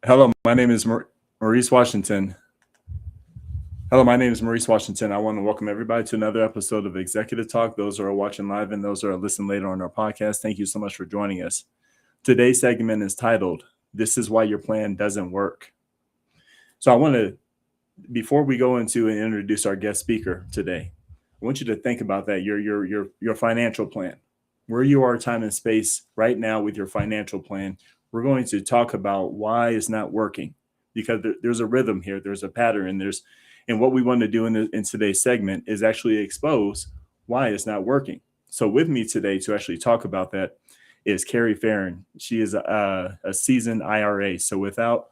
Hello, my name is Maurice Washington. Hello, my name is Maurice Washington. I want to welcome everybody to another episode of Executive Talk. Those who are watching live and those who are listening later on our podcast, thank you so much for joining us. Today's segment is titled, This is Why Your Plan Doesn't Work. So I want to, before we go into and introduce our guest speaker today, I want you to think about that, your financial plan, where you are time and space right now with your financial plan. We're going to talk about why it's not working, because there's a rhythm here, there's a pattern, and what we want to do in today's segment is actually expose why it's not working. So with me today to actually talk about that is Kerri Farren. She is a seasoned IRA. IAR.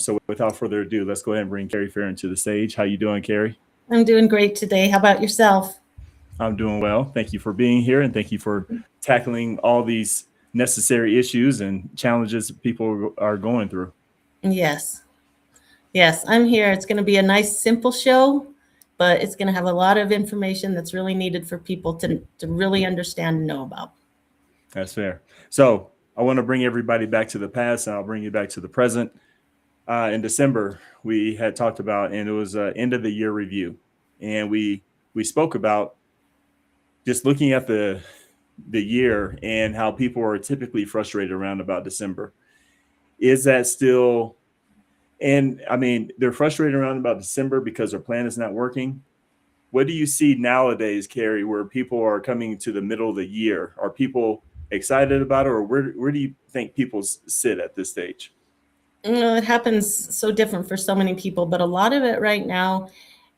So without further ado, let's go ahead and bring Kerri Farren to the stage. How you doing, Kerri? I'm doing great today. How about yourself? I'm doing well. Thank you for being here, and thank you for tackling all these necessary issues and challenges people are going through. Yes, I'm here. It's going to be a nice, simple show, but it's going to have a lot of information that's really needed for people to really understand and know about. That's fair. So I want to bring everybody back to the past, and I'll bring you back to the present. In December, we had talked about, and it was an end of the year review, and we spoke about just looking at the year and how people are typically frustrated around about December. Is that still, and I mean, they're frustrated around about December because their plan is not working. What do you see nowadays, Kerri, where people are coming to the middle of the year? Are people excited about it, or where do you think people sit at this stage? It happens so different for so many people, but a lot of it right now,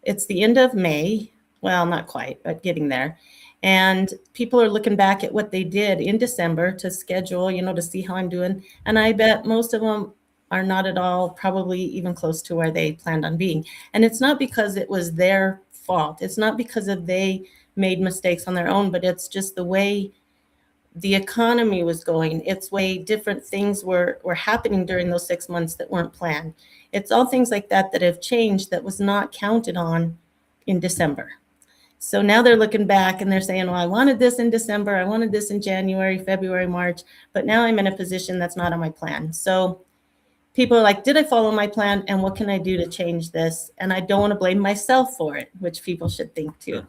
it's the end of May. Well, not quite, but getting there. And people are looking back at what they did in December to schedule, to see how I'm doing. And I bet most of them are not at all, probably even close to where they planned on being. And it's not because it was their fault. It's not because they made mistakes on their own, but it's just the way the economy was going. It's way different things were happening during those 6 months that weren't planned. It's all things like that have changed that was not counted on in December. So now they're looking back and they're saying, well, I wanted this in December, I wanted this in January, February, March, but now I'm in a position that's not on my plan. So people are like, did I follow my plan? And what can I do to change this? And I don't want to blame myself for it, which people should think too.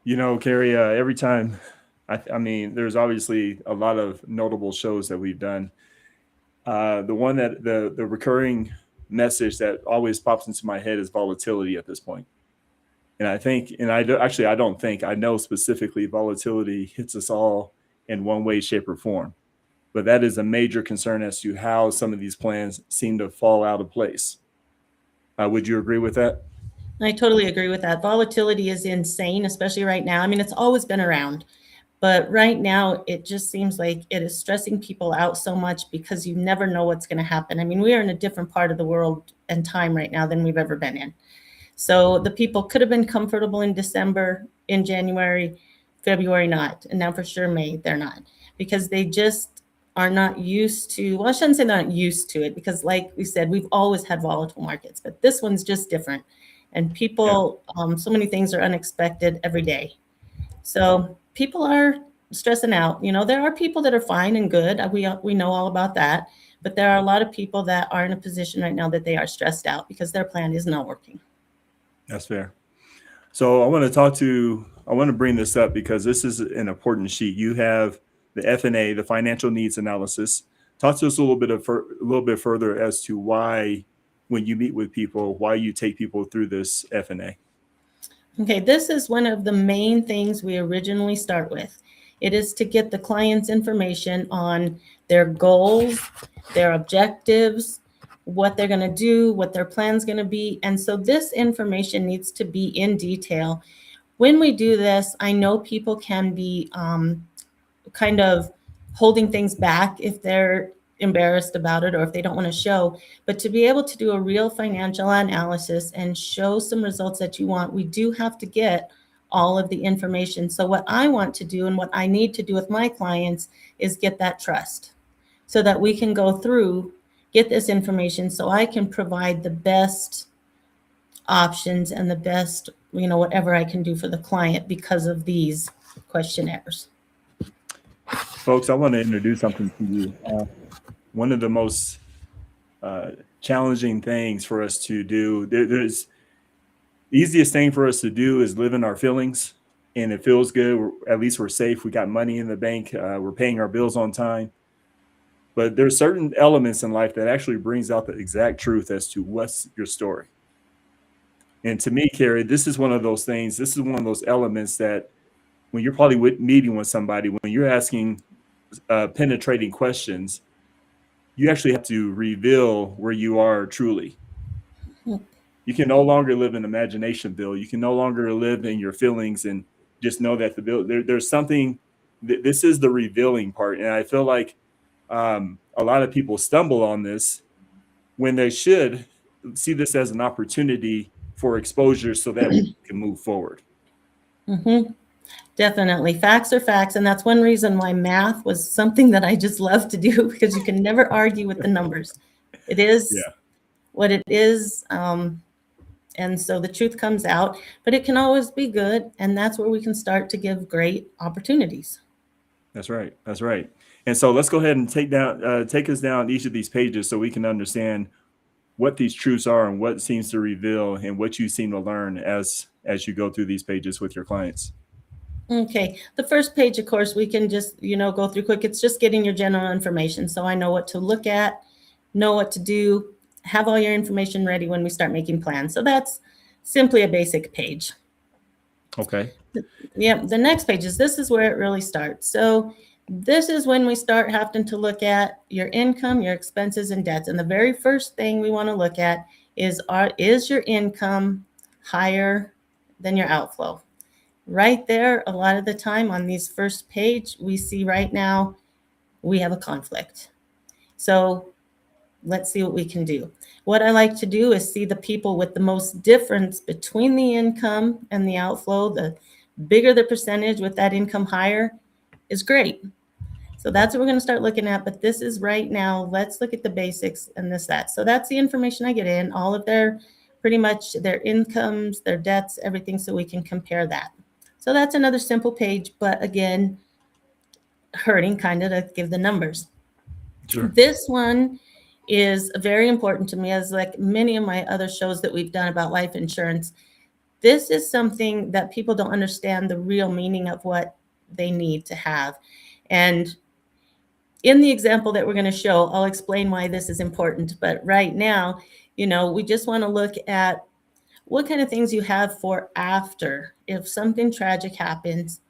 Kerri, every time, I mean, there's obviously a lot of notable shows that we've done. The one that the recurring message that always pops into my head is volatility at this point. And I think, and I don't think, I know specifically volatility hits us all in one way, shape, or form. But that is a major concern as to how some of these plans seem to fall out of place. Would you agree with that? I totally agree with that. Volatility is insane, especially right now. I mean, it's always been around, but right now it just seems like it is stressing people out so much because you never know what's going to happen. I mean, we are in a different part of the world and time right now than we've ever been in. So the people could have been comfortable in December, in January, February, not. And now for sure, May, they're not. Because they just are not used to, well, I shouldn't say they're not used to it, because like we said, we've always had volatile markets, but this one's just different. And people, so many things are unexpected every day. So people are stressing out. There are people that are fine and good. We know all about that. But there are a lot of people that are in a position right now that they are stressed out because their plan is not working. That's fair. So I want to bring this up because this is an important sheet. You have the F&A, the financial needs analysis. Talk to us a little bit further as to why, when you meet with people, why you take people through this F&A. Okay, this is one of the main things we originally start with. It is to get the client's information on their goals, their objectives, what they're going to do, what their plan's going to be. And so this information needs to be in detail. When we do this, I know people can be kind of holding things back if they're embarrassed about it or if they don't want to show. But to be able to do a real financial analysis and show some results that you want, we do have to get all of the information. So what I want to do and what I need to do with my clients is get that trust so that we can go through, get this information so I can provide the best options and the best, whatever I can do for the client because of these questionnaires. Folks, I want to introduce something to you. one of the most challenging things for us to do. There's the easiest thing for us to do is live in our feelings, and it feels good. At least we're safe. We got money in the bank. We're paying our bills on time. But there's certain elements in life that actually brings out the exact truth as to what's your story. And to me, Kerri, this is one of those things. This is one of those elements that when you're probably meeting with somebody, when you're asking penetrating questions, you actually have to reveal where you are truly. You can no longer live in Imagination-ville. You can no longer live in your feelings and just know that there's something. This is the revealing part, and I feel like a lot of people stumble on this when they should see this as an opportunity for exposure so that we can move forward. Mm-hmm. Definitely. Facts are facts. And that's one reason why math was something that I just love to do, because you can never argue with the numbers. It is what it is. And so the truth comes out, but it can always be good. And that's where we can start to give great opportunities. That's right. That's right. And so let's go ahead and take us down each of these pages so we can understand what these truths are and what seems to reveal and what you seem to learn as you go through these pages with your clients. Okay. The first page, of course, we can just, go through quick. It's just getting your general information. So I know what to look at, know what to do, have all your information ready when we start making plans. So that's simply a basic page. Okay. Yeah. The next page this is where it really starts. So this is when we start having to look at your income, your expenses, and debts. And the very first thing we want to look at is your income higher than your outflow? Right there, a lot of the time on these first page, we see right now we have a conflict. So let's see what we can do. What I like to do is see the people with the most difference between the income and the outflow. The bigger the percentage with that income higher is great. So that's what we're going to start looking at. But this is right now, let's look at the basics and that. So that's the information I get in, all of pretty much their incomes, their debts, everything, so we can compare that. So that's another simple page, but again, hurting kind of to give the numbers. Sure. This one is very important to me, as like many of my other shows that we've done about life insurance. This is something that people don't understand the real meaning of what they need to have. And in the example that we're going to show, I'll explain why this is important. But right now, we just want to look at what kind of things you have for after. If something tragic happens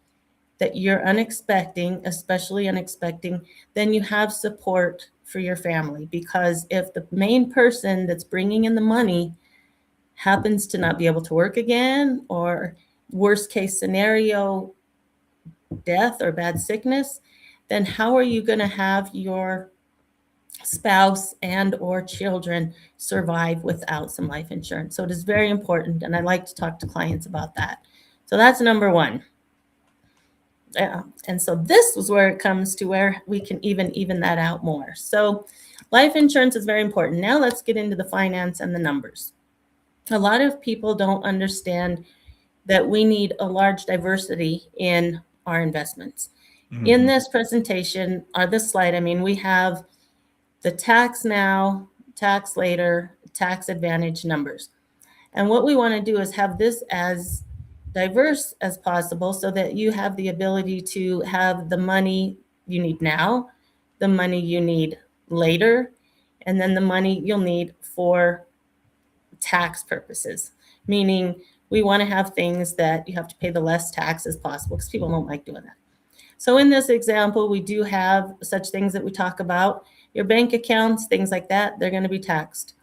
that you're especially unexpecting, then you have support for your family. Because if the main person that's bringing in the money happens to not be able to work again, or worst case scenario, death or bad sickness, then how are you going to have your spouse and or children survive without some life insurance? So it is very important, and I like to talk to clients about that. So that's number one. And so this is where it comes to where we can even that out more. So life insurance is very important. Now let's get into the finance and the numbers. A lot of people don't understand that we need a large diversity in our investments. Mm-hmm. In this presentation, or this slide, we have the tax now, tax later, tax advantage numbers. And what we want to do is have this as diverse as possible so that you have the ability to have the money you need now, the money you need later, and then the money you'll need for tax purposes. Meaning we want to have things that you have to pay the less tax as possible, because people don't like doing that. So in this example, we do have such things that we talk about. Your bank accounts, things like that, they're going to be taxed.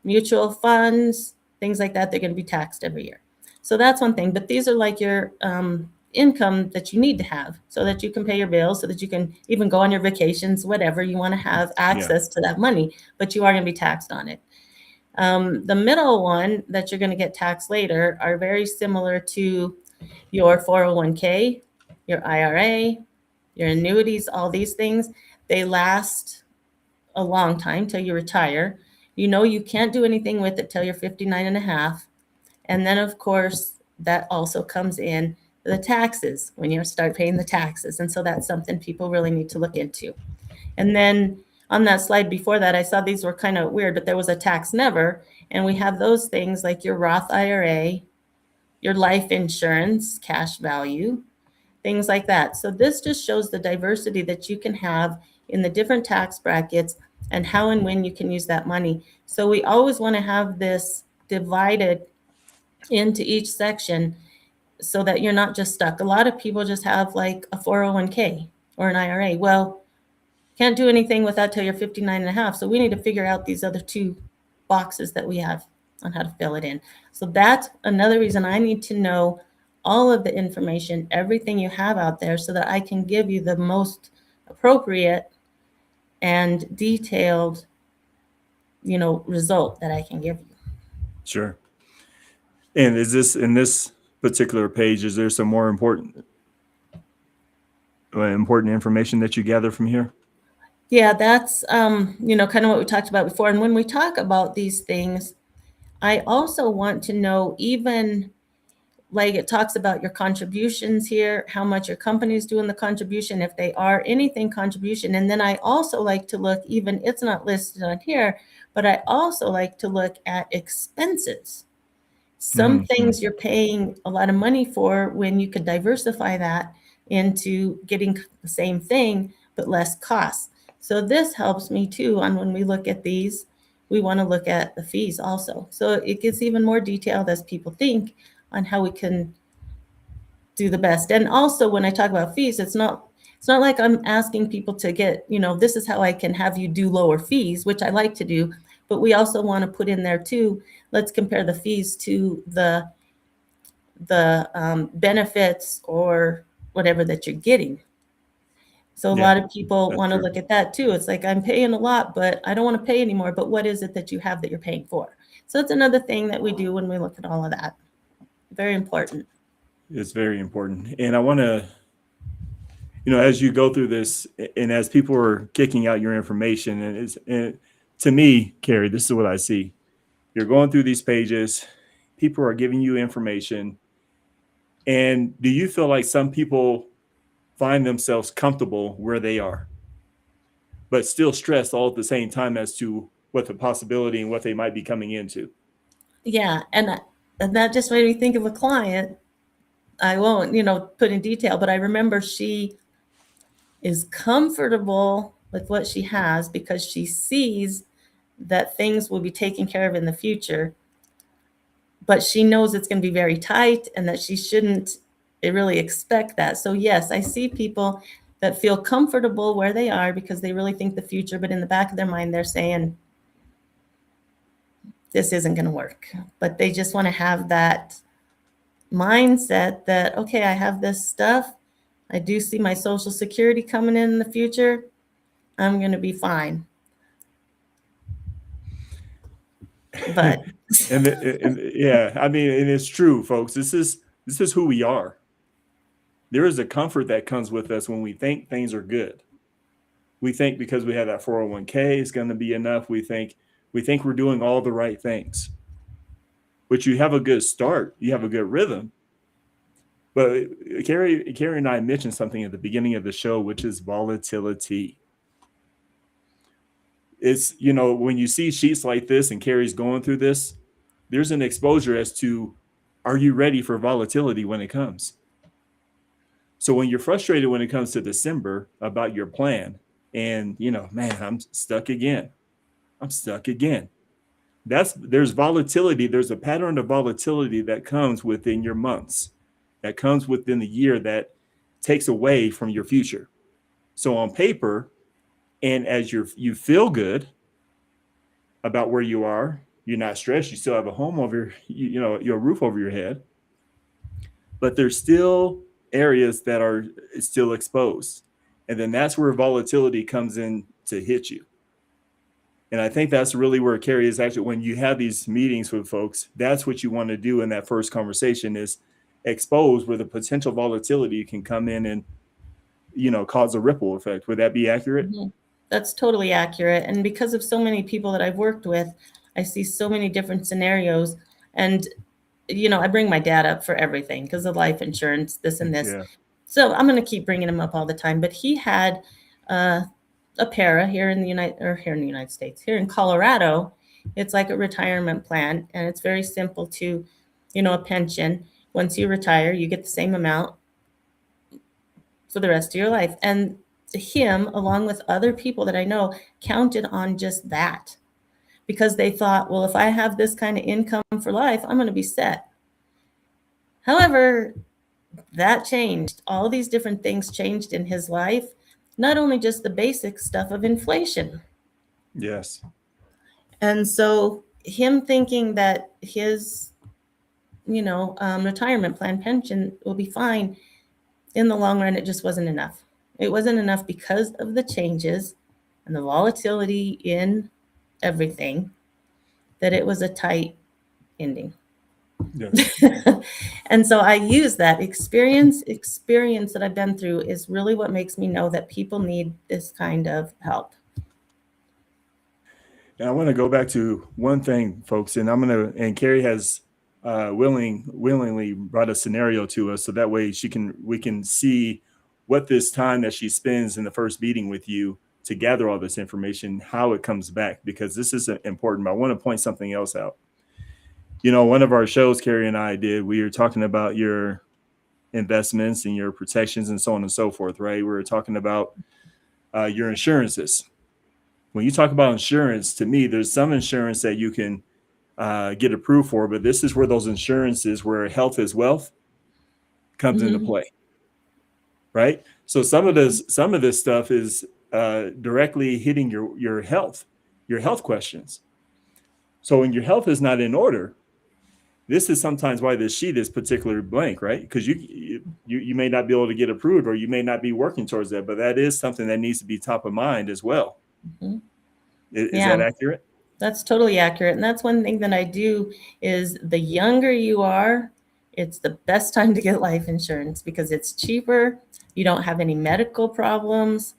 Mutual funds, things like that, they're going to be taxed every year. So that's one thing. But these are like your income that you need to have so that you can pay your bills, so that you can even go on your vacations, whatever. You want to have access to that money, but you are going to be taxed on it. The middle one that you're going to get taxed later are very similar to your 401k, your IRA, your annuities, all these things. They last a long time till you retire. You can't do anything with it till you're 59 and a half. And then, of course, that also comes in the taxes when you start paying the taxes. And so that's something people really need to look into. And then on that slide before that, I saw these were kind of weird, but there was a tax never. And we have those things like your Roth IRA, your life insurance, cash value, things like that. So this just shows the diversity that you can have in the different tax brackets and how and when you can use that money. So we always want to have this divided into each section so that you're not just stuck. A lot of people just have like a 401k or an IRA. Well, can't do anything with that till you're 59 and a half. So we need to figure out these other two boxes that we have on how to fill it in. So that's another reason I need to know all of the information, everything you have out there, so that I can give you the most appropriate and detailed, result that I can give you. Sure. And is this in this particular page, is there some more important information that you gather from here? Yeah, that's kind of what we talked about before. And when we talk about these things, I also want to know, even like it talks about your contributions here, how much your company is doing the contribution, if they are anything contribution. And then I also like to look, even it's not listed on here, but I also like to look at expenses. Some things you're paying a lot of money for when you could diversify that into getting the same thing, but less costs. So this helps me too on when we look at these, we want to look at the fees also. So it gets even more detailed as people think on how we can do the best. And also when I talk about fees, it's not like I'm asking people to get, this is how I can have you do lower fees, which I like to do, but we also want to put in there too, let's compare the fees to the benefits or whatever that you're getting. So a lot of people want to look at that too. It's like, I'm paying a lot, but I don't want to pay anymore. But what is it that you have that you're paying for? So it's another thing that we do when we look at all of that. Very important. It's very important. And I want to, as you go through this and as people are kicking out your information, and to me, Kerri, this is what I see. You're going through these pages, people are giving you information. And do you feel like some people find themselves comfortable where they are, but still stressed all at the same time as to what the possibility and what they might be coming into? Yeah. And that just made me think of a client. I won't, put in detail, but I remember she is comfortable with what she has because she sees that things will be taken care of in the future, but she knows it's going to be very tight and that she shouldn't really expect that. So yes, I see people that feel comfortable where they are because they really think the future, but in the back of their mind, they're saying, this isn't going to work. But they just want to have that mindset that, okay, I have this stuff. I do see my Social Security coming in the future. I'm going to be fine. But and yeah, I mean, and it's true, folks. This is who we are. There is a comfort that comes with us when we think things are good. We think because we have that 401k, it's going to be enough. We think we're doing all the right things. But you have a good start. You have a good rhythm. But Kerri and I mentioned something at the beginning of the show, which is volatility. It's, when you see sheets like this and Kerri's going through this, there's an exposure as to, are you ready for volatility when it comes? So when you're frustrated when it comes to December about your plan and, man, I'm stuck again. There's volatility. There's a pattern of volatility that comes within your months, that comes within the year, that takes away from your future. So on paper, and as you feel good about where you are, you're not stressed, you still have a home over, your roof over your head, but there's still areas that are still exposed. And then that's where volatility comes in to hit you. And I think that's really where Kerri is actually, when you have these meetings with folks, that's what you want to do in that first conversation, is expose where the potential volatility can come in and, cause a ripple effect. Would that be accurate? Mm-hmm. That's totally accurate. And because of so many people that I've worked with, I see so many different scenarios. And, I bring my dad up for everything because of life insurance, this and this. Yeah. So I'm going to keep bringing him up all the time. But he had a para here in the United States, here in Colorado, it's like a retirement plan, and it's very simple to, a pension. Once you retire, you get the same amount for the rest of your life. And him, along with other people that I know, counted on just that because they thought, well, if I have this kind of income for life, I'm going to be set. However, that changed. All these different things changed in his life, not only just the basic stuff of inflation. Yes. And so him thinking that his, retirement plan pension will be fine, in the long run, it just wasn't enough. It wasn't enough because of the changes and the volatility in everything, that it was a tight ending. Yes. And so I use that experience that I've been through is really what makes me know that people need this kind of help. And I want to go back to one thing, folks, and and Kerri has willingly brought a scenario to us, so that way we can see what this time that she spends in the first meeting with you to gather all this information, how it comes back, because this is important. But I want to point something else out. One of our shows Kerri and I did, we were talking about your investments and your protections and so on and so forth, right? We were talking about your insurances. When you talk about insurance, to me, there's some insurance that you can get approved for, but this is where those insurances where health is wealth comes into play, right? So some of this stuff is directly hitting your health questions. So when your health is not in order, this is sometimes why this sheet is particularly blank, right? Because you may not be able to get approved, or you may not be working towards that, but that is something that needs to be top of mind as well. Mm-hmm. Is that accurate? That's totally accurate. And that's one thing that I do is the younger you are, it's the best time to get life insurance because it's cheaper. You don't have any medical problems,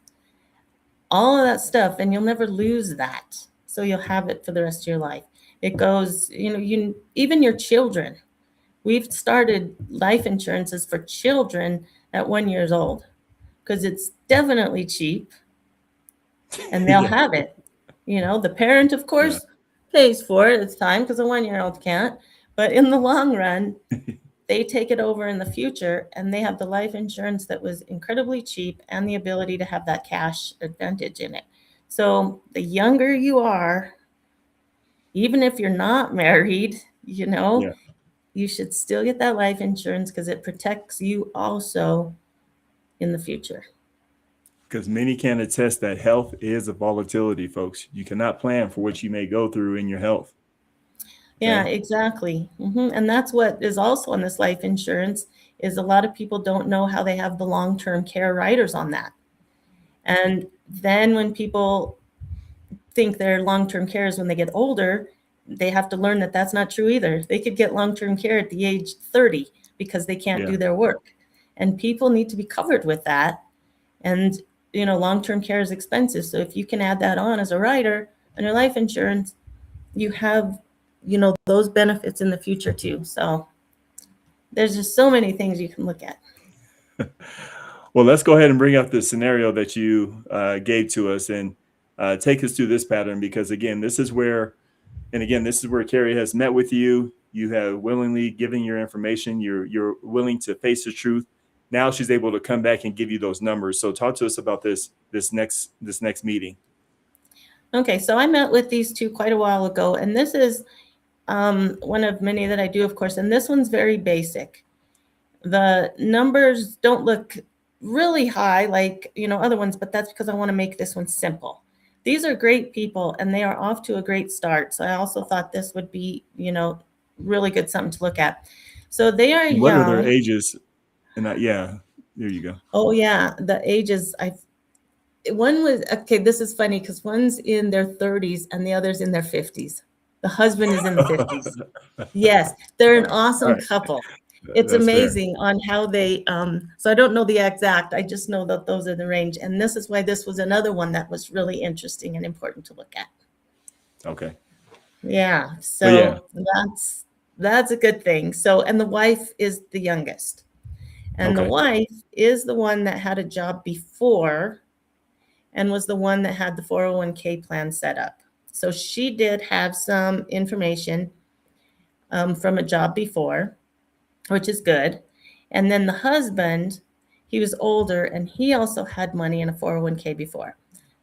all of that stuff, and you'll never lose that. So you'll have it for the rest of your life. It goes, even your children. We've started life insurances for children at 1 year old because it's definitely cheap and they'll have it. The parent, of course, pays for it. It's time because a 1 year old can't. But in the long run, they take it over in the future and they have the life insurance that was incredibly cheap and the ability to have that cash advantage in it. So the younger you are, even if you're not married, you should still get that life insurance because it protects you also in the future. Because many can attest that health is a volatility, folks. You cannot plan for what you may go through in your health. Okay? Yeah, exactly. And that's what is also on this life insurance is a lot of people don't know how they have the long-term care riders on that. And then when people think their long-term care is when they get older, they have to learn that that's not true either. They could get long-term care at the age 30 because they can't do their work. And people need to be covered with that. And, long-term care is expensive. So if you can add that on as a rider on your life insurance, you have, those benefits in the future too. So there's just so many things you can look at. Well, let's go ahead and bring up the scenario that you gave to us and take us through this pattern, because again, this is where Kerri has met with you. You have willingly given your information. You're willing to face the truth. Now she's able to come back and give you those numbers. So talk to us about this next meeting. Okay, so I met with these two quite a while ago, and this is one of many that I do, of course, and this one's very basic. The numbers don't look really high like, other ones, but that's because I want to make this one simple. These are great people, and they are off to a great start. So I also thought this would be, really good something to look at. So they are young. What are their ages? And there you go. Oh yeah, the ages. This is funny because one's in their 30s and the other's in their 50s. The husband is in the 50s. Yes, they're an awesome couple. It's amazing on how they, so I don't know the exact, I just know that those are the range. And this is why this was another one that was really interesting and important to look at. Okay. Yeah, so that's a good thing. So, and the wife is the youngest. And the wife is the one that had a job before, and was the one that had the 401k plan set up. So she did have some information from a job before, which is good. And then the husband, he was older and he also had money in a 401k before.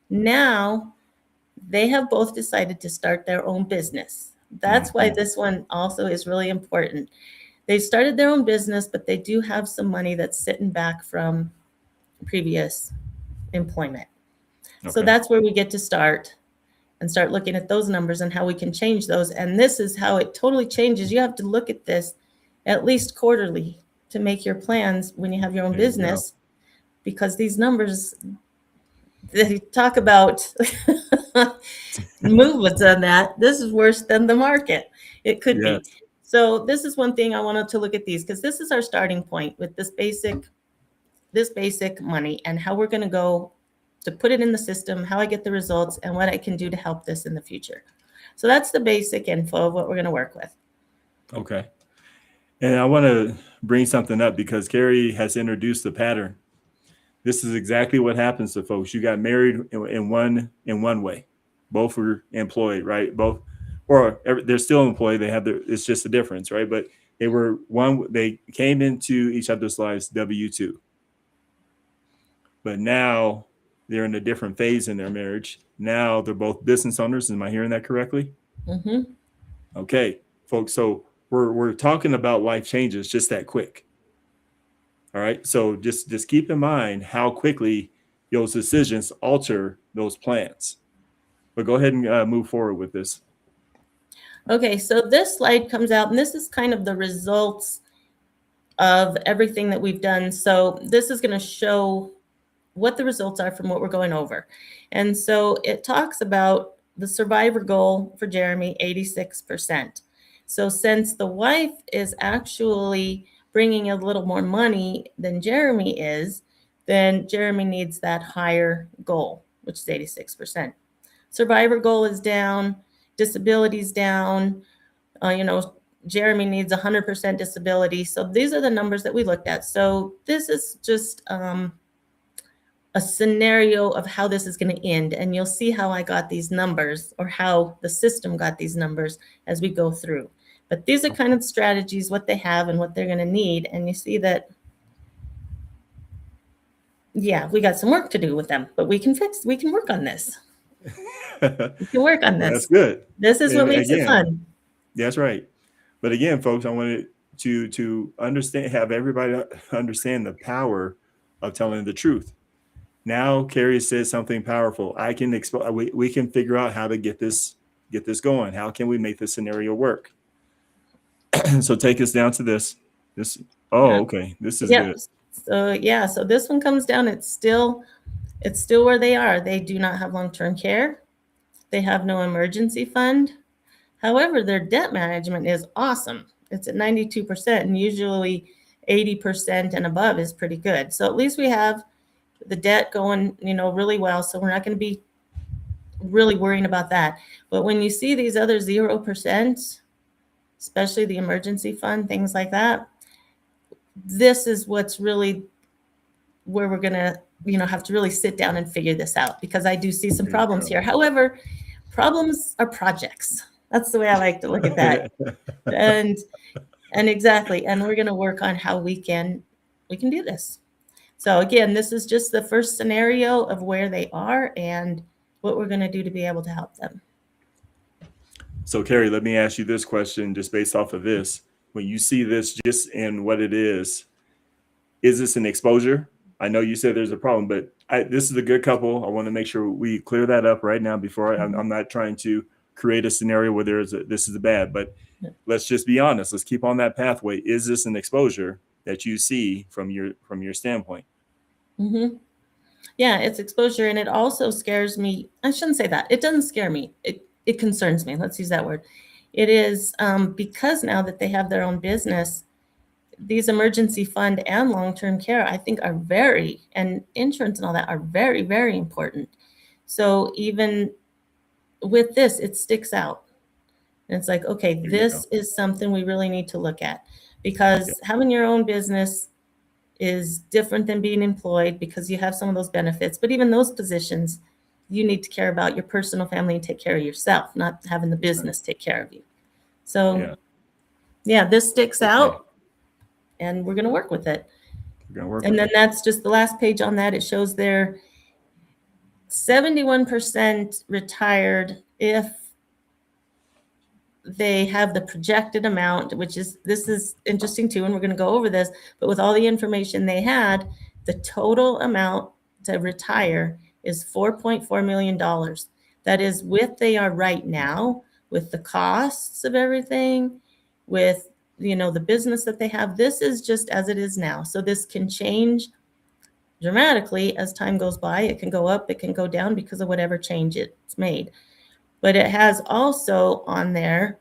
Now they have both decided to start their own business. That's why this one also is really important. They started their own business, but they do have some money that's sitting back from previous employment. So Okay. that's where we get to start and start looking at those numbers and how we can change those. And this is how it totally changes. You have to look at this at least quarterly to make your plans when you have your own There you go. business, because these numbers, they talk about movements on that. This is worse than the market. It could be. Yes. So this is one thing I wanted to look at these, because this is our starting point with this basic money and how we're going to go to put it in the system, how I get the results, and what I can do to help this in the future. So that's the basic info of what we're going to work with. Okay. And I want to bring something up because Kerri has introduced the pattern. This is exactly what happens to folks. You got married in one way. Both were employed, right? Both, or they're still employed. They have it's just a difference, right? But they came into each other's lives W-2. But now they're in a different phase in their marriage. Now they're both business owners. Am I hearing that correctly? Mm-hmm. Okay, folks. So we're talking about life changes just that quick. All right. So just keep in mind how quickly those decisions alter those plans. But go ahead and move forward with this. Okay, so this slide comes out, and this is kind of the results of everything that we've done. So this is going to show what the results are from what we're going over. And so it talks about the survivor goal for Jeremy, 86%. So since the wife is actually bringing a little more money than Jeremy is, then Jeremy needs that higher goal, which is 86%. Survivor goal is down, disability's down, Jeremy needs 100% disability. So these are the numbers that we looked at. So this is just a scenario of how this is going to end. And you'll see how I got these numbers, or how the system got these numbers as we go through. But these are kind of strategies, what they have and what they're going to need. And you see that, yeah, we got some work to do with them, but we can work on this. We can work on this. Well, that's good. This is what makes it fun. That's right. But again, folks, I wanted to understand, have everybody understand the power of telling the truth. Now, Kerri says something powerful. I can we can figure out how to get this going. How can we make this scenario work? So take us down to this. Okay. This is good. So this one comes down. It's still where they are. They do not have long-term care. They have no emergency fund. However, their debt management is awesome. It's at 92%, and usually 80% and above is pretty good. So at least we have the debt going, really well. So we're not going to be really worrying about that. But when you see these other 0%, especially the emergency fund, things like that, this is what's really where we're going to, have to really sit down and figure this out, because I do see some problems here. However, problems are projects. That's the way I like to look at that. and exactly. And we're going to work on how we can do this. So again, this is just the first scenario of where they are and what we're going to do to be able to help them. So Kerri, let me ask you this question just based off of this. When you see this just in what it is this an exposure? I know you said there's a problem, but this is a good couple. I want to make sure we clear that up right now before I'm not trying to create a scenario where this is bad, but let's just be honest. Let's keep on that pathway. Is this an exposure that you see from your standpoint? Mm-hmm. Yeah, it's exposure, and it also scares me. I shouldn't say that. It doesn't scare me. It concerns me. Let's use that word. It is because now that they have their own business, these emergency fund and long-term care, I think, are and insurance and all that are very, very important. So even with this, it sticks out. And it's like, okay, this is something we really need to look at, because having your own business is different than being employed because you have some of those benefits. But even those positions, you need to care about your personal family and take care of yourself, not having the business take care of you. So yeah, this sticks out, and we're going to work with it. And then that's just the last page on that. It shows their 71% retired if they have the projected amount, which is, this is interesting too, and we're going to go over this, but with all the information they had, the total amount to retire is $4.4 million. That is with they are right now, with the costs of everything, with, you know, the business that they have. This is just as it is now. So this can change dramatically as time goes by. It can go up, it can go down because of whatever change it's made. But it has also on there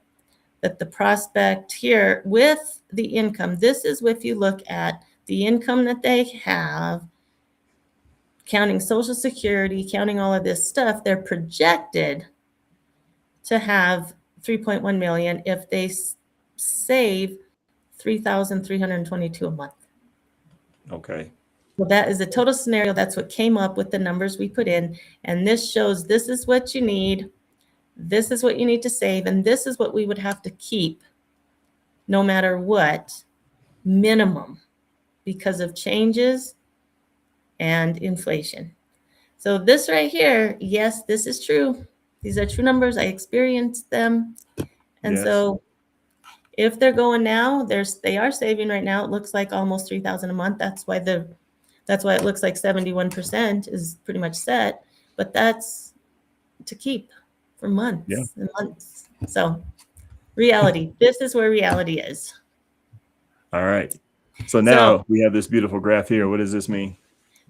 that the prospect here with the income, this is if you look at the income that they have, counting Social Security, counting all of this stuff, they're projected to have 3.1 million if they save 3,322 a month. Okay. So that is the total scenario. That's what came up with the numbers we put in. And this shows this is what you need. This is what you need to save. And this is what we would have to keep no matter what, minimum, because of changes and inflation. So this right here, yes, this is true. These are true numbers. I experienced them. And so if they're going now, they are saving right now. It looks like almost 3,000 a month. That's why it looks like 71% is pretty much set, but that's to keep for months and months. So reality, this is where reality is. All right. So now we have this beautiful graph here. What does this mean?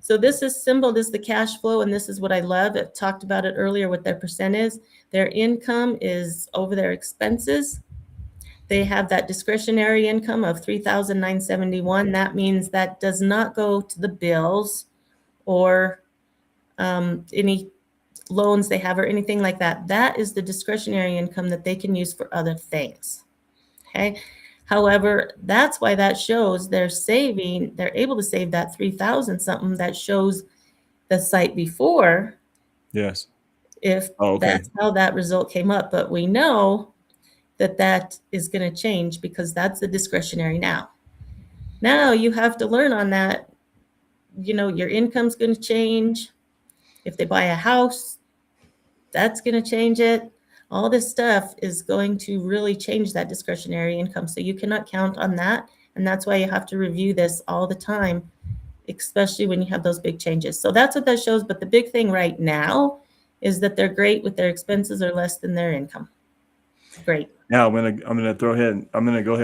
So this is symbol, this is the cash flow, and this is what I love. I talked about it earlier, what their percent is. Their income is over their expenses. They have that discretionary income of $3,971. That means that does not go to the bills or any loans they have or anything like that. That is the discretionary income that they can use for other things. Okay. However, that's why that shows they're able to save that 3,000 something. That shows the site before. Yes. If that's how that result came up. But we know that is going to change because that's the discretionary now. Now you have to learn on that. You know, your income's going to change. If they buy a house, that's going to change it. All this stuff is going to really change that discretionary income. So you cannot count on that. And that's why you have to review this all the time, especially when you have those big changes. So that's what that shows. But the big thing right now is that they're great with their expenses are less than their income. Great. Now I'm gonna go ahead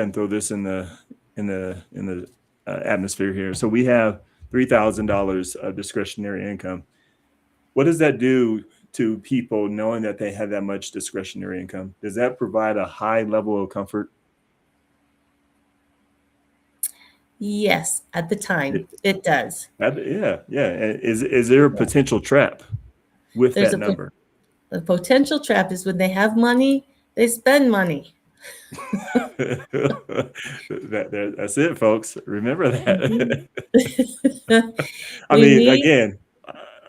and throw this in the atmosphere here. So we have $3,000 of discretionary income. What does that do to people knowing that they have that much discretionary income? Does that provide a high level of comfort? Yes, at the time it does. Yeah. Is there a potential trap with that number? The potential trap is when they have money, they spend money. That's it, folks. Remember that. Mm-hmm. Again,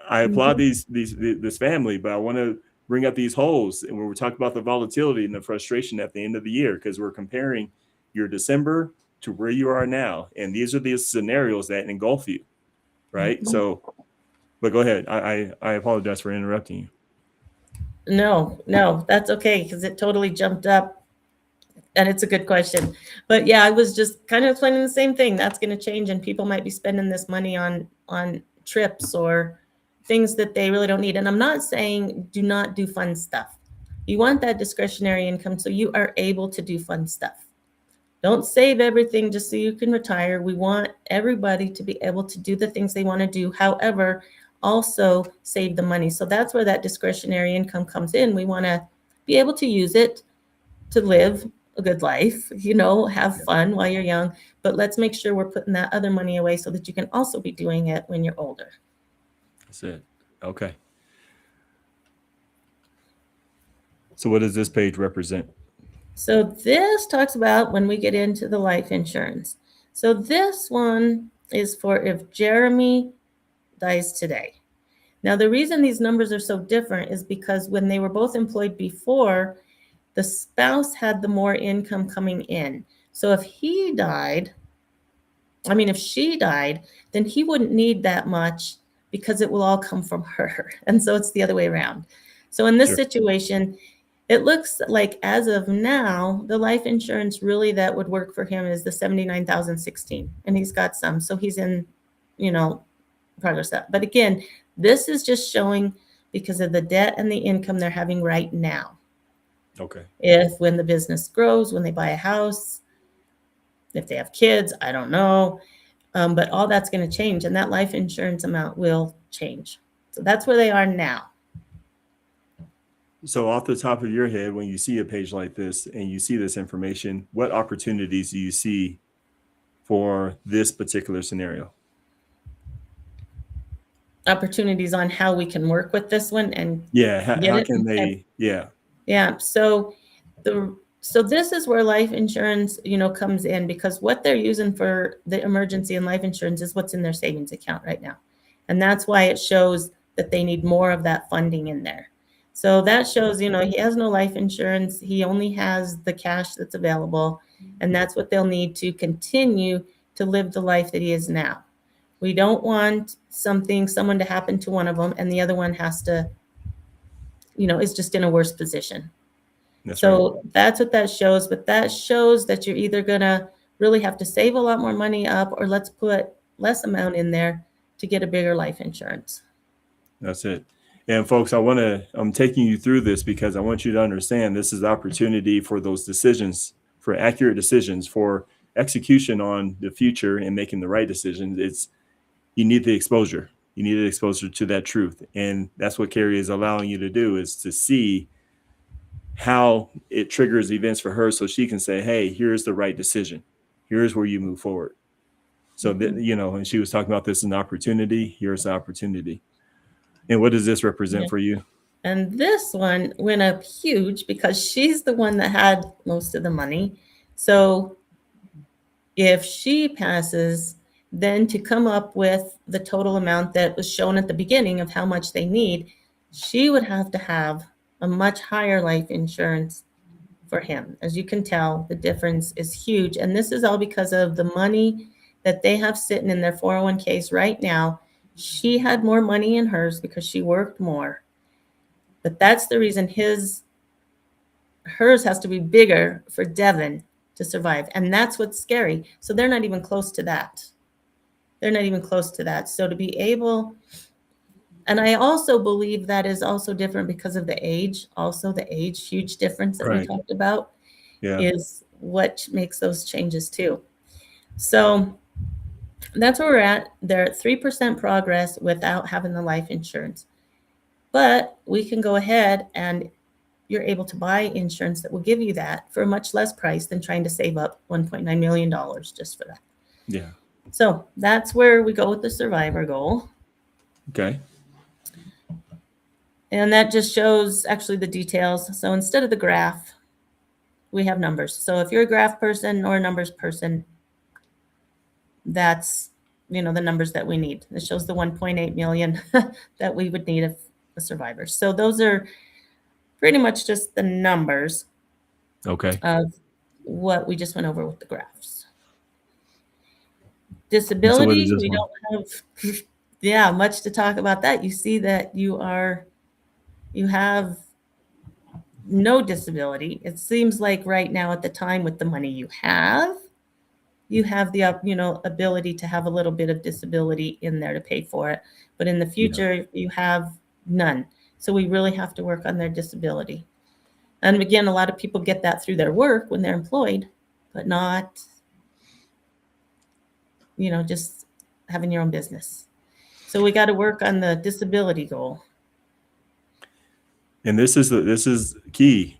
I applaud this family, but I want to bring up these holes. And when we're talking about the volatility and the frustration at the end of the year, because we're comparing your December to where you are now. And these are the scenarios that engulf you, right? Mm-hmm. So, but go ahead. I apologize for interrupting you. No, that's okay, because it totally jumped up. And it's a good question. But yeah, I was just kind of explaining the same thing. That's going to change, and people might be spending this money on trips or things that they really don't need. And I'm not saying do not do fun stuff. You want that discretionary income so you are able to do fun stuff. Don't save everything just so you can retire. We want everybody to be able to do the things they want to do. However, also save the money. So that's where that discretionary income comes in. We want to be able to use it to live a good life, have fun while you're young, but let's make sure we're putting that other money away so that you can also be doing it when you're older. That's it. Okay. So what does this page represent? So this talks about when we get into the life insurance. So this one is for if Jeremy dies today. Now, the reason these numbers are so different is because when they were both employed before, the spouse had the more income coming in. So if he died, if she died, then he wouldn't need that much because it will all come from her. And so it's the other way around. So in this situation, it looks like as of now, the life insurance really that would work for him is the 79,016, and he's got some. So he's in, progress that. But again, this is just showing because of the debt and the income they're having right now. Okay. If when the business grows, when they buy a house, if they have kids, I don't know. But all that's going to change, and that life insurance amount will change. So that's where they are now. So off the top of your head, when you see a page like this and you see this information, what opportunities do you see for this particular scenario? Opportunities on how we can work with this one and how can they? Yeah. So this is where life insurance, comes in, because what they're using for the emergency and life insurance is what's in their savings account right now. And that's why it shows that they need more of that funding in there. So that shows, he has no life insurance. He only has the cash that's available. And that's what they'll need to continue to live the life that he is now. We don't want someone to happen to one of them and the other one has to, is just in a worse position. That's what that shows. But that shows that you're either going to really have to save a lot more money up, or let's put less amount in there to get a bigger life insurance. That's it. And folks, I'm taking you through this because I want you to understand this is opportunity for those decisions, for accurate decisions, for execution on the future and making the right decisions. You need the exposure. You need the exposure to that truth. And that's what Kerri is allowing you to do, is to see how it triggers events for her so she can say, hey, here's the right decision. Here's where you move forward. So, and she was talking about this as an opportunity. Here's the opportunity. And what does this represent for you? And this one went up huge because she's the one that had most of the money. So if she passes, then to come up with the total amount that was shown at the beginning of how much they need, she would have to have a much higher life insurance for him. As you can tell, the difference is huge. And this is all because of the money that they have sitting in their 401ks right now. She had more money in hers because she worked more. But that's the reason hers has to be bigger for Devin to survive. And that's what's scary. So they're not even close to that. So to be able, and I also believe that is also different because of the age. Also the age, huge difference that we talked about is what makes those changes too. So that's where we're at. They're at 3% progress without having the life insurance. But we can go ahead and you're able to buy insurance that will give you that for a much less price than trying to save up $1.9 million just for that. Yeah. So that's where we go with the survivor goal. Okay. And that just shows actually the details. So instead of the graph, we have numbers. So if you're a graph person or a numbers person, that's, the numbers that we need. It shows the 1.8 million that we would need if a survivor. So those are pretty much just the numbers of what we just went over with the graphs. Disability, we don't have much to talk about that. You see that you have no disability. It seems like right now at the time with the money you have the ability to have a little bit of disability in there to pay for it. But in the future, you have none. So we really have to work on their disability. And again, a lot of people get that through their work when they're employed, but not, just having your own business. So we got to work on the disability goal. And this is key.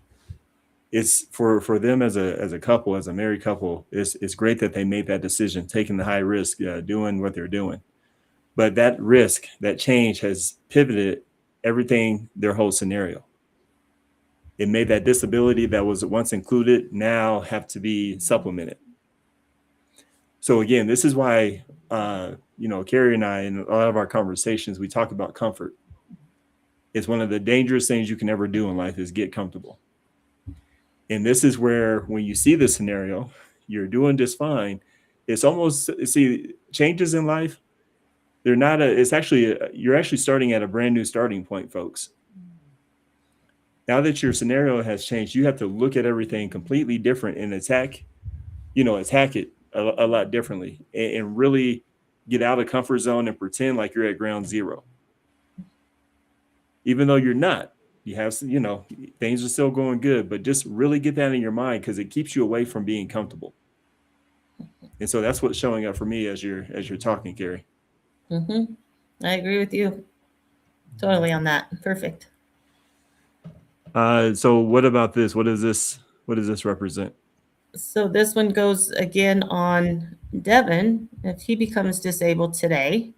It's for them as a couple, as a married couple, it's great that they made that decision, taking the high risk, doing what they're doing. But that risk, that change has pivoted everything, their whole scenario. It made that disability that was once included now have to be supplemented. So again, this is why, Kerri and I, in a lot of our conversations, we talk about comfort. It's one of the dangerous things you can ever do in life is get comfortable. And this is where, when you see this scenario, you're doing just fine. It's almost, see, changes in life, they're not it's actually, you're actually starting at a brand new starting point, folks. Now that your scenario has changed, you have to look at everything completely different and attack it a lot differently, and really get out of comfort zone and pretend like you're at ground zero. Even though you're not, you have, things are still going good, but just really get that in your mind, because it keeps you away from being comfortable. And so that's what's showing up for me as you're talking, Kerri. Mm-hmm. I agree with you totally on that. Perfect. So what about this? What does this represent? So this one goes again on Devin. If he becomes disabled today,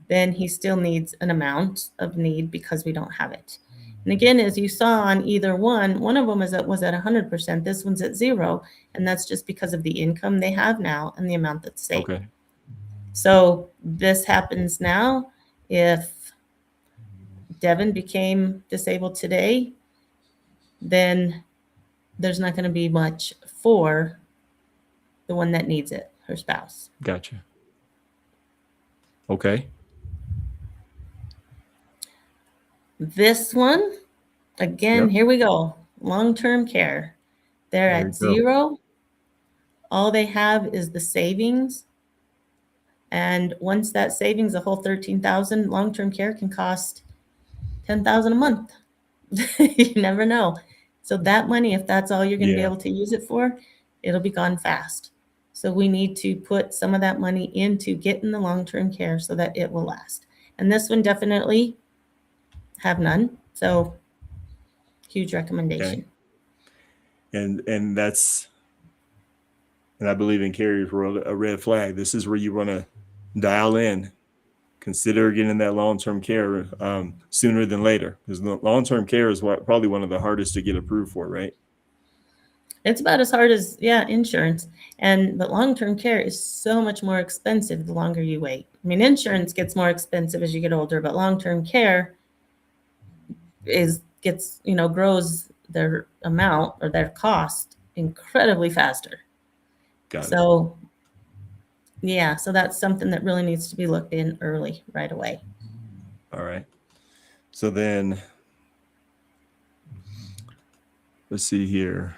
then he still needs an amount of need because we don't have it. And again, as you saw on either one of them was at 100%. This one's at 0, and that's just because of the income they have now and the amount that's saved. Okay. So this happens now. If Devin became disabled today, then there's not going to be much for the one that needs it, her spouse. Gotcha. Okay. This one, again, Yep. Here we go. Long-term care. They're There you at go. 0. All they have is the savings. And once that savings, a whole $13,000, long-term care can cost $10,000 a month. You never know. So that money, if that's all you're going to be Yeah. able to use it for, it'll be gone fast. So we need to put some of that money into getting the long-term care so that it will last. And this one definitely have none. So huge recommendation. Okay. And that's, and I believe in Kerri's world, a red flag. This is where you want to dial in. Consider getting that long-term care sooner than later, because long-term care is probably one of the hardest to get approved for, right? It's about as hard as, insurance. But long-term care is so much more expensive the longer you wait. I mean, insurance gets more expensive as you get older, but long-term care grows their amount or their cost incredibly faster. Got it. So that's something that really needs to be looked in early, right away. All right. So then, let's see here.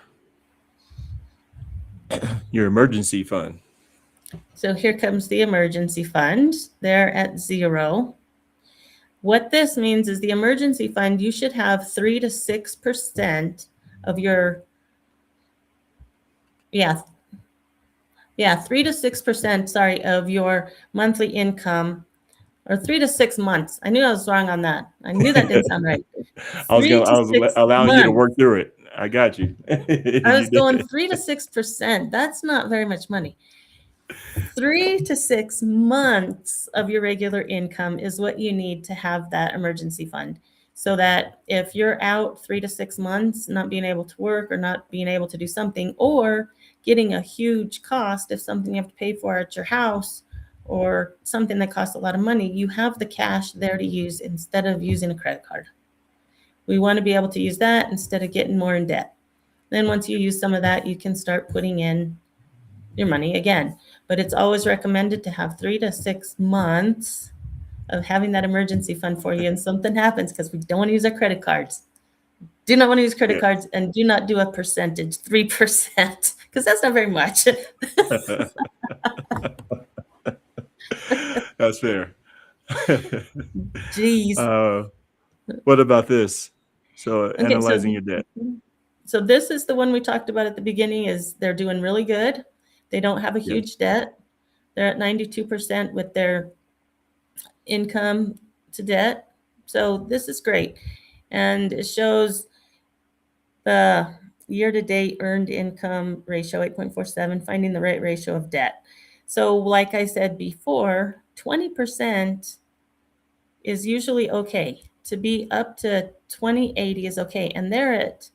Your emergency fund. So here comes the emergency fund. They're at 0. What this means is the emergency fund, you should have 3 to 6% of your, 3 to 6%, of your monthly income, or 3 to 6 months. I knew I was wrong on that. I knew that didn't sound right. I was allowing you to work through it. I got you. I was going 3 to 6%. That's not very much money. 3 to 6 months of your regular income is what you need to have that emergency fund. So that if you're out 3 to 6 months, not being able to work or not being able to do something, or getting a huge cost of something you have to pay for at your house, or something that costs a lot of money, you have the cash there to use instead of using a credit card. We want to be able to use that instead of getting more in debt. Then once you use some of that, you can start putting in your money again. But it's always recommended to have 3 to 6 months of having that emergency fund for you, and something happens, because we don't want to use our credit cards. Do not want to use credit cards, and do not do a percentage, 3%, because that's not very much. That's fair. Jeez. What about this? So analyzing your debt. So this is the one we talked about at the beginning, is they're doing really good. They don't have a huge debt. They're at 92% with their income to debt. So this is great. And it shows the year-to-date earned income ratio, 8.47, finding the right ratio of debt. So like I said before, 20% is usually okay. To be up to 2080 is okay. And they're at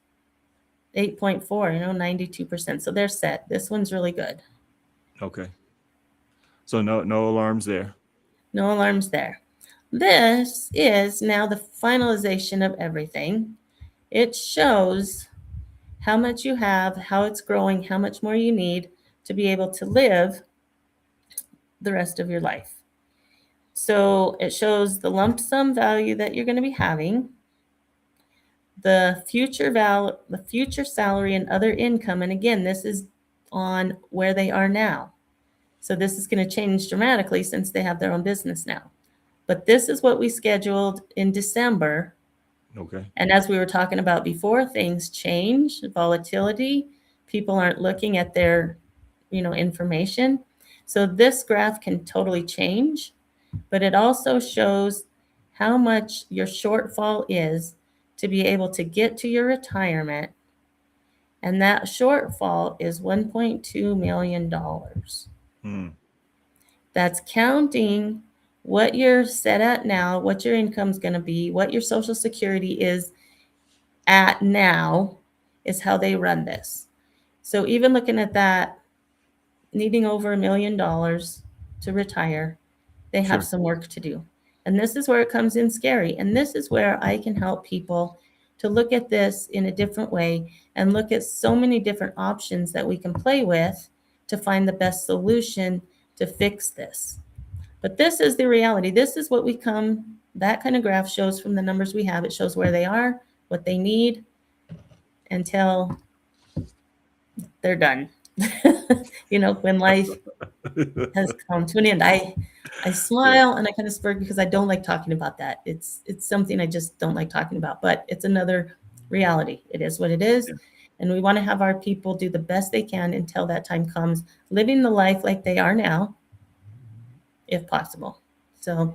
8.4, 92%. So they're set. This one's really good. Okay. So no alarms there. No alarms there. This is now the finalization of everything. It shows how much you have, how it's growing, how much more you need to be able to live the rest of your life. So it shows the lump sum value that you're going to be having, the future salary and other income. And again, this is on where they are now. So this is going to change dramatically since they have their own business now. But this is what we scheduled in December. Okay. And as we were talking about before, things change, volatility. People aren't looking at their, information. So this graph can totally change, but it also shows how much your shortfall is to be able to get to your retirement. And that shortfall is $1.2 million. Hmm. That's counting what you're set at now, what your income's going to be, what your Social Security is at now, is how they run this. So even looking at that, needing over $1 million to retire, they have Sure. some work to do. And this is where it comes in scary. And this is where I can help people to look at this in a different way and look at so many different options that we can play with to find the best solution to fix this. But this is the reality. This is what that kind of graph shows from the numbers we have. It shows where they are, what they need until they're done. When life has come to an end. I smile and I kind of smirk because I don't like talking about that. It's something I just don't like talking about, but it's another reality. It is what it is. Yeah. And we want to have our people do the best they can until that time comes, living the life like they are now, if possible. So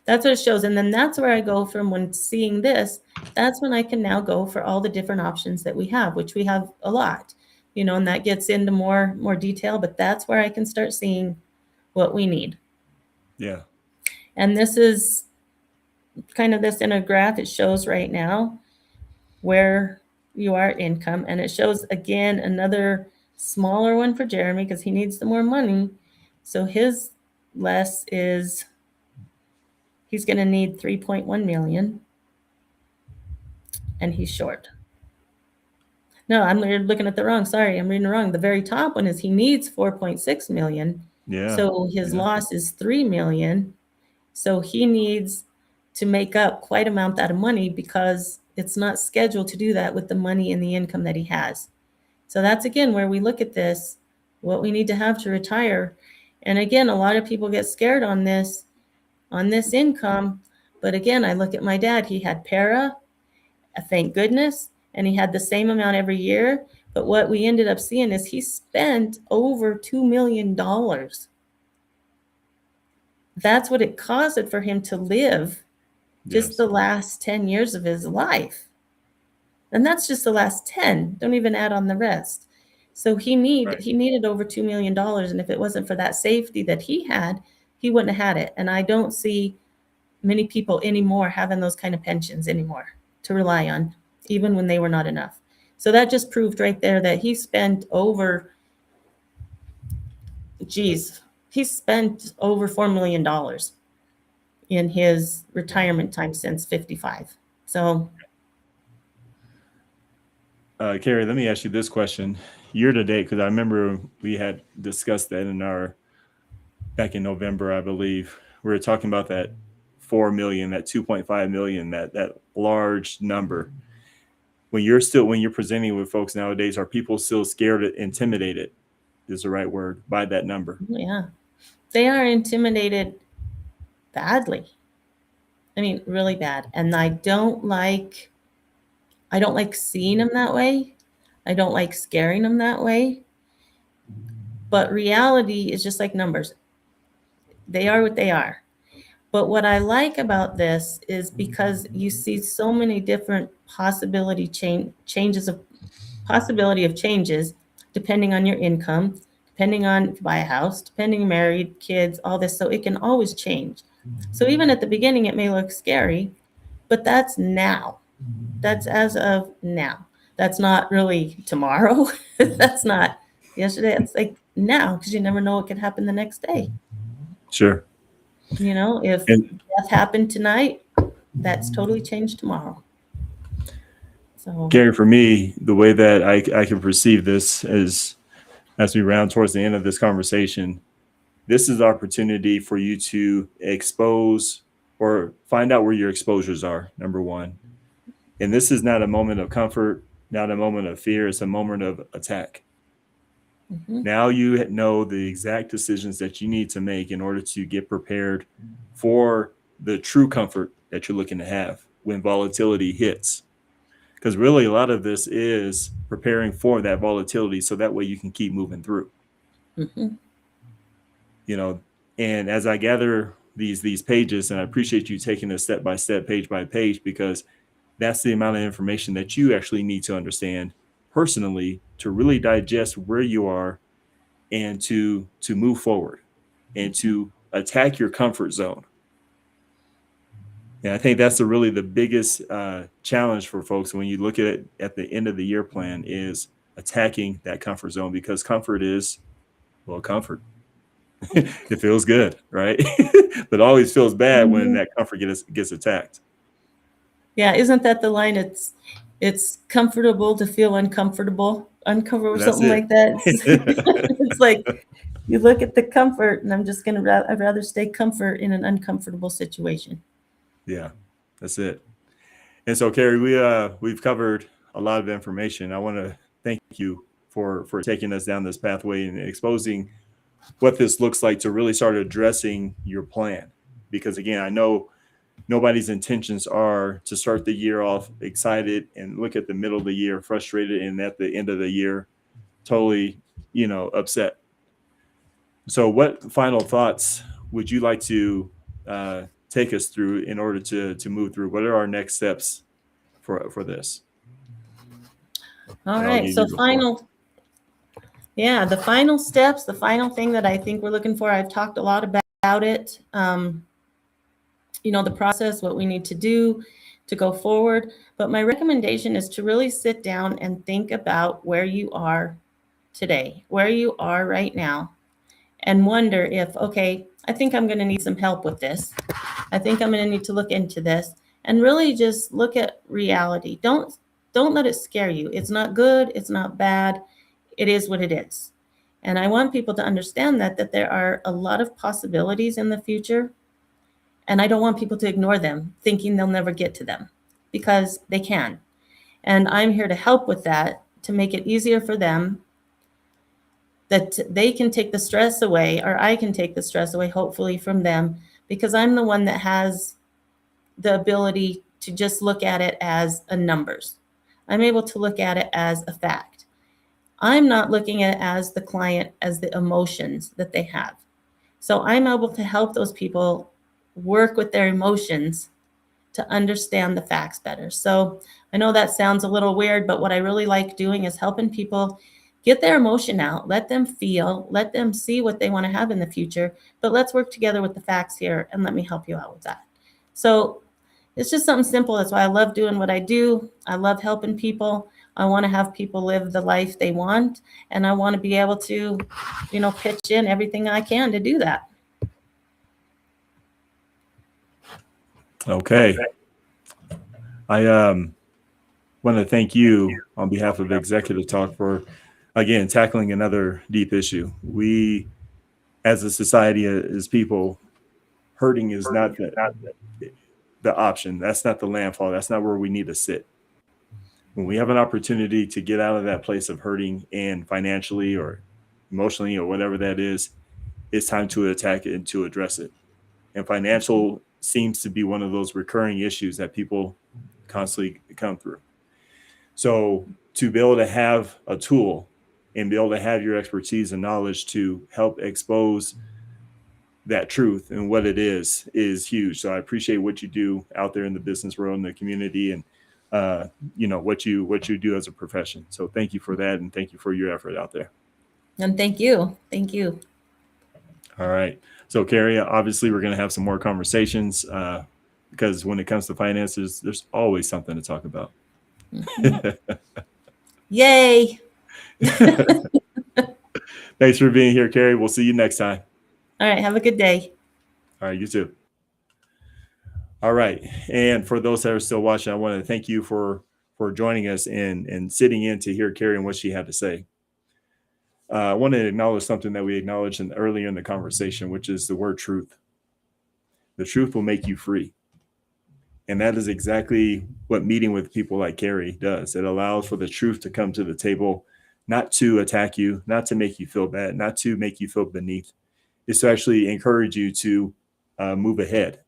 that's what it shows. And then that's where I go from when seeing this, that's when I can now go for all the different options that we have, which we have a lot, and that gets into more detail, but that's where I can start seeing what we need. Yeah. And this is kind of this in a graph. It shows right now where you are income. And it shows, again, another smaller one for Jeremy because he needs the more money. So his less is, he's going to need 3.1 million. And he's short. No, I'm looking at the wrong. Sorry, I'm reading the wrong. The very top one is he needs 4.6 million. Yeah. So his loss is 3 million. So he needs to make up quite amount that of money because it's not scheduled to do that with the money and the income that he has. So that's again where we look at this, what we need to have to retire. And again, a lot of people get scared on this income. But again, I look at my dad, he had para, thank goodness, and he had the same amount every year. But what we ended up seeing is he spent over $2 million. That's what it cost for him to live just the last 10 years of his life. And that's just the last 10. Don't even add on the rest. So he needed over $2 million. And if it wasn't for that safety that he had, he wouldn't have had it. And I don't see many people anymore having those kind of pensions anymore to rely on, even when they were not enough. So that just proved right there that he spent over $4 million in his retirement time since 55. So, Kerri, let me ask you this question. Year to date, because I remember we had discussed that back in November, I believe. We were talking about that 4 million, that 2.5 million, that large number. When you're presenting with folks nowadays, are people still scared, intimidated, is the right word, by that number? Yeah, they are intimidated badly. I mean, really bad. And I don't like seeing them that way. I don't like scaring them that way. But reality is just like numbers. They are what they are. But what I like about this is because you see so many different possibility of changes depending on your income, depending on if you buy a house, depending married, kids, all this. So it can always change. So even at the beginning, it may look scary, but that's now. That's as of now. That's not really tomorrow. That's not yesterday. It's like now, because you never know what could happen the next day. Sure. You know, if And death happened tonight, that's totally changed tomorrow. So, Kerri, for me, the way that I can perceive this is as we round towards the end of this conversation, this is the opportunity for you to expose or find out where your exposures are, number one. And this is not a moment of comfort, not a moment of fear. It's a moment of attack. Now you know the exact decisions that you need to make in order to get prepared for the true comfort that you're looking to have when volatility hits. Because really, a lot of this is preparing for that volatility so that way you can keep moving through. You know, and as I gather these pages, and I appreciate you taking it step by step, page by page, because that's the amount of information that you actually need to understand personally to really digest where you are and to move forward and to attack your comfort zone. And I think that's really the biggest challenge for folks when you look at it at the end of the year plan is attacking that comfort zone, because comfort is, well, comfort. It feels good, right? But always feels bad when that comfort gets attacked. Yeah, isn't that the line? It's comfortable to feel uncomfortable, or something like that. It's like you look at the comfort, and I'd rather stay comfort in an uncomfortable situation. Yeah, that's it. And so, Kerri, we've covered a lot of information. I want to thank you for taking us down this pathway and exposing what this looks like to really start addressing your plan. Because again, I know nobody's intentions are to start the year off excited and look at the middle of the year frustrated, and at the end of the year totally, upset. So what final thoughts would you like to take us through in order to move through? What are our next steps for this? All right. So the final steps, the final thing that I think we're looking for, I've talked a lot about it. The process, what we need to do to go forward. But my recommendation is to really sit down and think about where you are today, where you are right now, and wonder if, okay, I think I'm going to need some help with this. I think I'm going to need to look into this, and really just look at reality. Don't let it scare you. It's not good. It's not bad. It is what it is. And I want people to understand that there are a lot of possibilities in the future. And I don't want people to ignore them, thinking they'll never get to them, because they can. And I'm here to help with that, to make it easier for them, that they can take the stress away, or I can take the stress away, hopefully, from them, because I'm the one that has the ability to just look at it as a numbers. I'm able to look at it as a fact. I'm not looking at it as the client, as the emotions that they have. So I'm able to help those people work with their emotions to understand the facts better. So I know that sounds a little weird, but what I really like doing is helping people get their emotion out, let them feel, let them see what they want to have in the future, but let's work together with the facts here, and let me help you out with that. So it's just something simple. That's why I love doing what I do. I love helping people. I want to have people live the life they want, and I want to be able to, pitch in everything I can to do that. Okay. I want to thank you on behalf of Executive Talk for, again, tackling another deep issue. We, as a society, as people, hurting is not the option. That's not the landfall. That's not where we need to sit. When we have an opportunity to get out of that place of hurting, and financially or emotionally or whatever that is, it's time to attack it and to address it. And financial seems to be one of those recurring issues that people constantly come through. So to be able to have a tool and be able to have your expertise and knowledge to help expose that truth and what it is huge. So I appreciate what you do out there in the business world, in the community, and what you do as a profession. So thank you for that, and thank you for your effort out there. And thank you. Thank you. All right. So Kerri, obviously we're going to have some more conversations because when it comes to finances, there's always something to talk about. Yay. Thanks for being here, Kerri. We'll see you next time. All right. Have a good day. All right, you too. All right. And for those that are still watching, I want to thank you for joining us and sitting in to hear Kerri and what she had to say. I want to acknowledge something that we acknowledged earlier in the conversation, which is the word truth. The truth will make you free. And that is exactly what meeting with people like Kerri does. It allows for the truth to come to the table, not to attack you, not to make you feel bad, not to make you feel beneath. It's to actually encourage you to move ahead,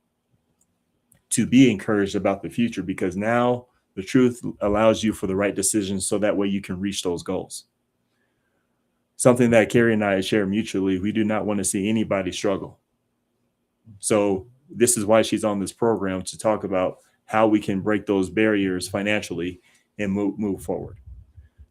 to be encouraged about the future, because now the truth allows you for the right decisions so that way you can reach those goals. Something that Kerri and I share mutually, we do not want to see anybody struggle. So this is why she's on this program, to talk about how we can break those barriers financially and move forward.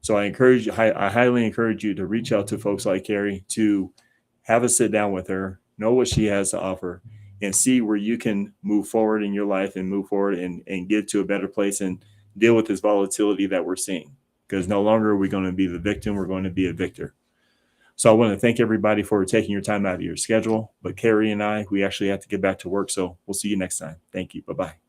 So I highly encourage you to reach out to folks like Kerri, to have a sit down with her, know what she has to offer, and see where you can move forward in your life and move forward and get to a better place and deal with this volatility that we're seeing. Because no longer are we going to be the victim, we're going to be a victor. So I want to thank everybody for taking your time out of your schedule. But Kerri and I, we actually have to get back to work. So we'll see you next time. Thank you. Bye-bye.